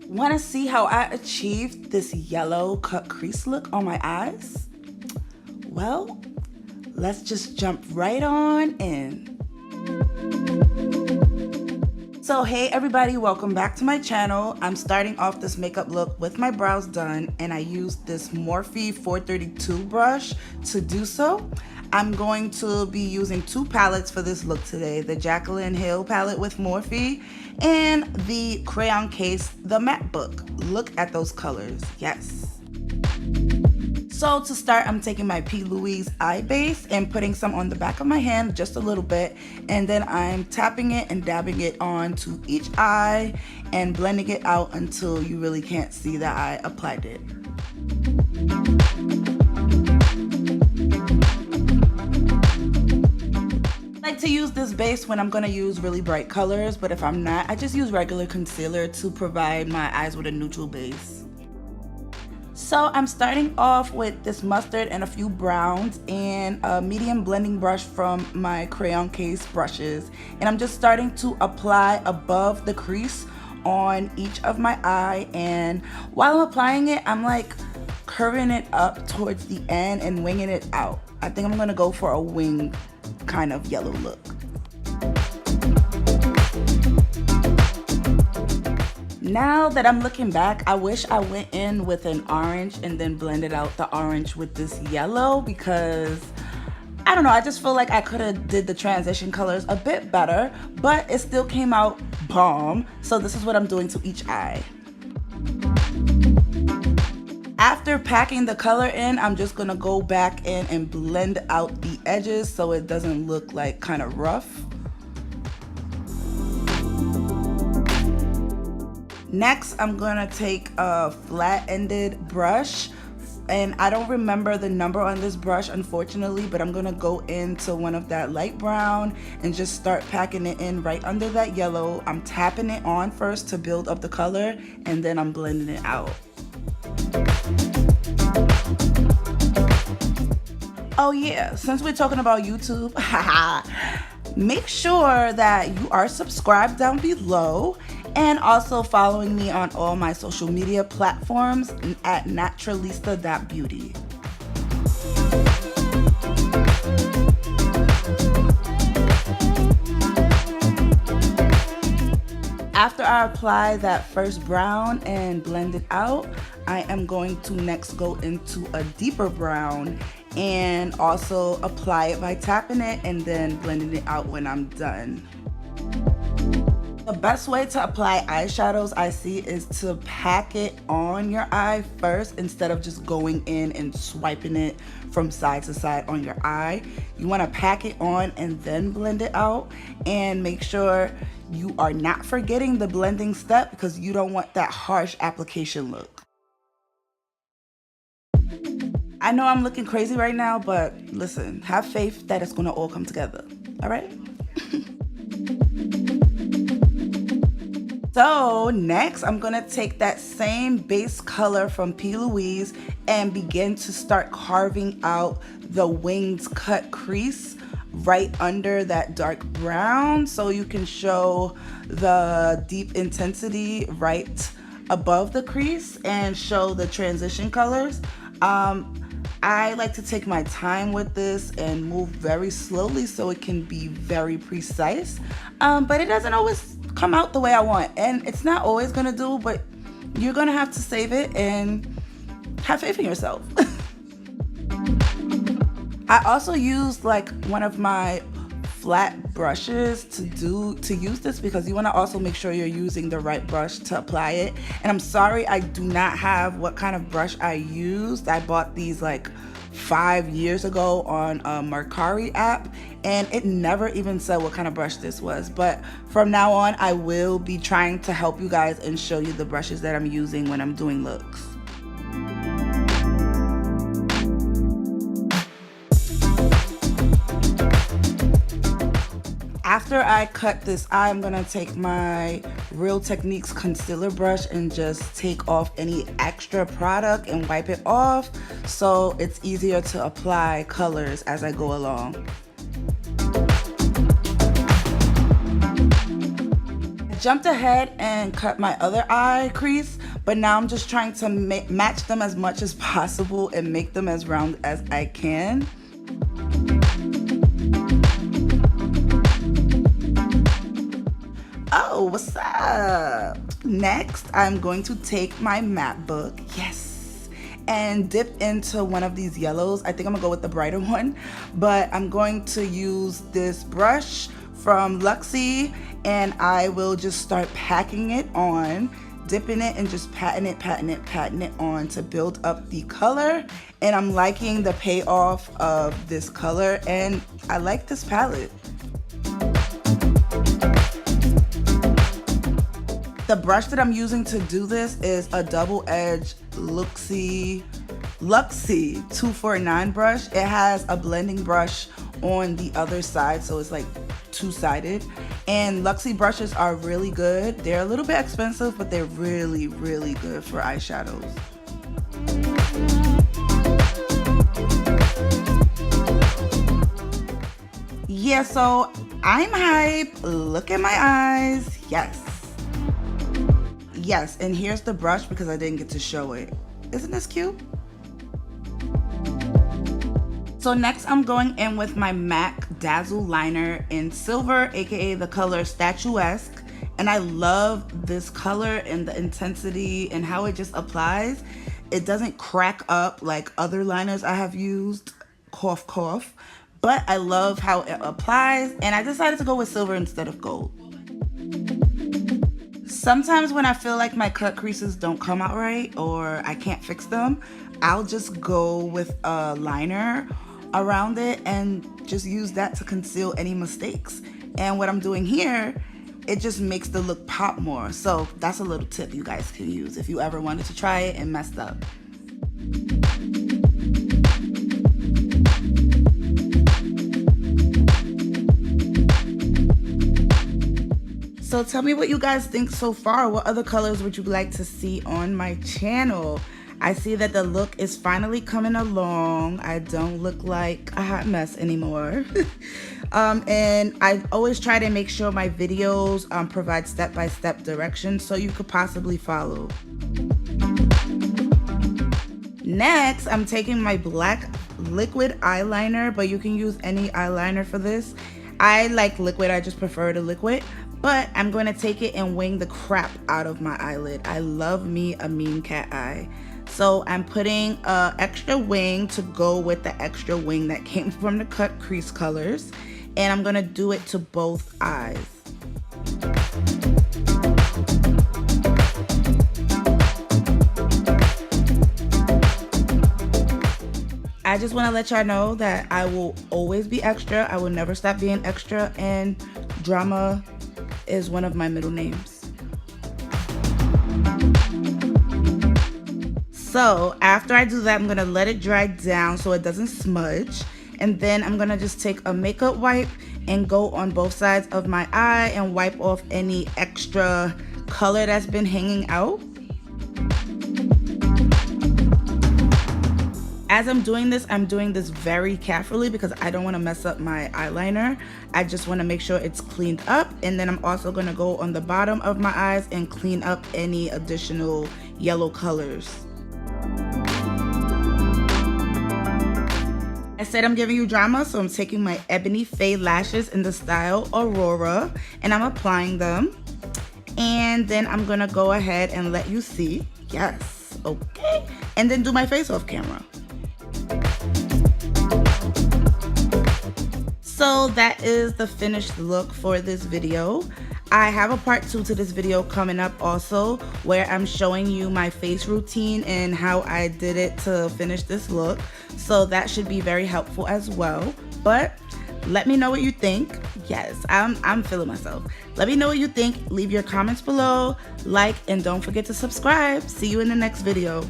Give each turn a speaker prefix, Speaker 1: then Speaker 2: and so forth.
Speaker 1: Want to see how I achieved this yellow cut crease look on my eyes? Well, let's just jump right on in. So hey everybody, welcome back to my channel. I'm starting off this makeup look with my brows done, and I used this Morphe 432 brush to do so. I'm going to be using two palettes for this look today, the Jaclyn Hill palette with Morphe and the Crayon Case, the Matte Book. Look at those colors, yes. So to start, I'm taking my Louise eye base and putting some on the back of my hand, just a little bit, and then I'm tapping it and dabbing it onto each eye and blending it out until you really can't see that I applied it. I like to use this base when I'm gonna use really bright colors, but if I'm not, I just use regular concealer to provide my eyes with a neutral base. So I'm starting off with this mustard and a few browns and a medium blending brush from my Crayon Case brushes. And I'm just starting to apply above the crease on each of my eye. And while I'm applying it, I'm like curving it up towards the end and winging it out. I think I'm gonna go for a wing kind of yellow look. Now that I'm looking back, I wish I went in with an orange and then blended out the orange with this yellow, because I don't know, I just feel like I could have did the transition colors a bit better, but it still came out bomb. So this is what I'm doing to each eye. After packing the color in, I'm just gonna go back in and blend out the edges so it doesn't look like kind of rough. Next, I'm gonna take a flat-ended brush, and I don't remember the number on this brush, unfortunately, but I'm gonna go into one of that light brown and just start packing it in right under that yellow. I'm tapping it on first to build up the color, and then I'm blending it out. Oh yeah, since we're talking about YouTube, make sure that you are subscribed down below and also following me on all my social media platforms at Naturealizta.beauty. After I apply that first brown and blend it out, I am going to next go into a deeper brown and also apply it by tapping it and then blending it out when I'm done. The best way to apply eyeshadows I see is to pack it on your eye first instead of just going in and swiping it from side to side on your eye. You want to pack it on and then blend it out, and make sure you are not forgetting the blending step because you don't want that harsh application look. I know I'm looking crazy right now, but listen, have faith that it's gonna all come together, all right? So next, I'm gonna take that same base color from Louise and begin to start carving out the wings cut crease right under that dark brown, so you can show the deep intensity right above the crease and show the transition colors. I like to take my time with this and move very slowly so it can be very precise, but it doesn't always come out the way I want, and it's not always gonna do, but you're gonna have to save it and have faith in yourself. I also used like one of my flat brushes to use this, because you want to also make sure you're using the right brush to apply it. And I'm sorry, I do not have what kind of brush I used. I bought these like 5 years ago on a Mercari app, and it never even said what kind of brush this was. But from now on, I will be trying to help you guys and show you the brushes that I'm using when I'm doing looks. After I cut this eye, I'm gonna take my Real Techniques concealer brush and just take off any extra product and wipe it off so it's easier to apply colors as I go along. jumped ahead and cut my other eye crease, but now I'm just trying to match them as much as possible and make them as round as I can. Oh, what's up? Next, I'm going to take my matte book, yes, and dip into one of these yellows. I think I'm gonna go with the brighter one, but I'm going to use this brush from Luxie, and I will just start packing it on, dipping it and just patting it on to build up the color. And I'm liking the payoff of this color, and I like this palette. The brush that I'm using to do this is a double-edged Luxie 249 brush. It has a blending brush on the other side, so it's like two-sided. And Luxie brushes are really good. They're a little bit expensive, but they're really, really good for eyeshadows. Yeah, so I'm hype. Look at my eyes. Yes. Yes, and here's the brush because I didn't get to show it. Isn't this cute? So next I'm going in with my MAC Dazzle Liner in silver, aka the color Statuesque. And I love this color and the intensity and how it just applies. It doesn't crack up like other liners I have used, cough cough. But I love how it applies, and I decided to go with silver instead of gold. Sometimes when I feel like my cut creases don't come out right or I can't fix them, I'll just go with a liner around it and just use that to conceal any mistakes. And what I'm doing here, it just makes the look pop more. So that's a little tip you guys can use if you ever wanted to try it and messed up. So tell me what you guys think so far. What other colors would you like to see on my channel? I see that the look is finally coming along. I don't look like a hot mess anymore. And I always try to make sure my videos provide step-by-step directions so you could possibly follow. Next, I'm taking my black liquid eyeliner, but you can use any eyeliner for this. I like liquid, I just prefer the liquid. But I'm going to take it and wing the crap out of my eyelid. I love me a mean cat eye. So I'm putting an extra wing to go with the extra wing that came from the cut crease colors. And I'm going to do it to both eyes. I just want to let y'all know that I will always be extra. I will never stop being extra, and drama is one of my middle names. So after I do that, I'm gonna let it dry down so it doesn't smudge, and then I'm gonna just take a makeup wipe and go on both sides of my eye and wipe off any extra color that's been hanging out. As I'm doing this very carefully because I don't want to mess up my eyeliner. I just want to make sure it's cleaned up, and then I'm also going to go on the bottom of my eyes and clean up any additional yellow colors. I said I'm giving you drama, so I'm taking my EbonyFaye lashes in the style Aurora, and I'm applying them. And then I'm going to go ahead and let you see. Yes, okay. And then do my face off camera. So that is the finished look for this video. I have a part 2 to this video coming up also, where I'm showing you my face routine and how I did it to finish this look. So that should be very helpful as well. But let me know what you think. Yes, I'm feeling myself. Let me know what you think. Leave your comments below, like, and don't forget to subscribe. See you in the next video.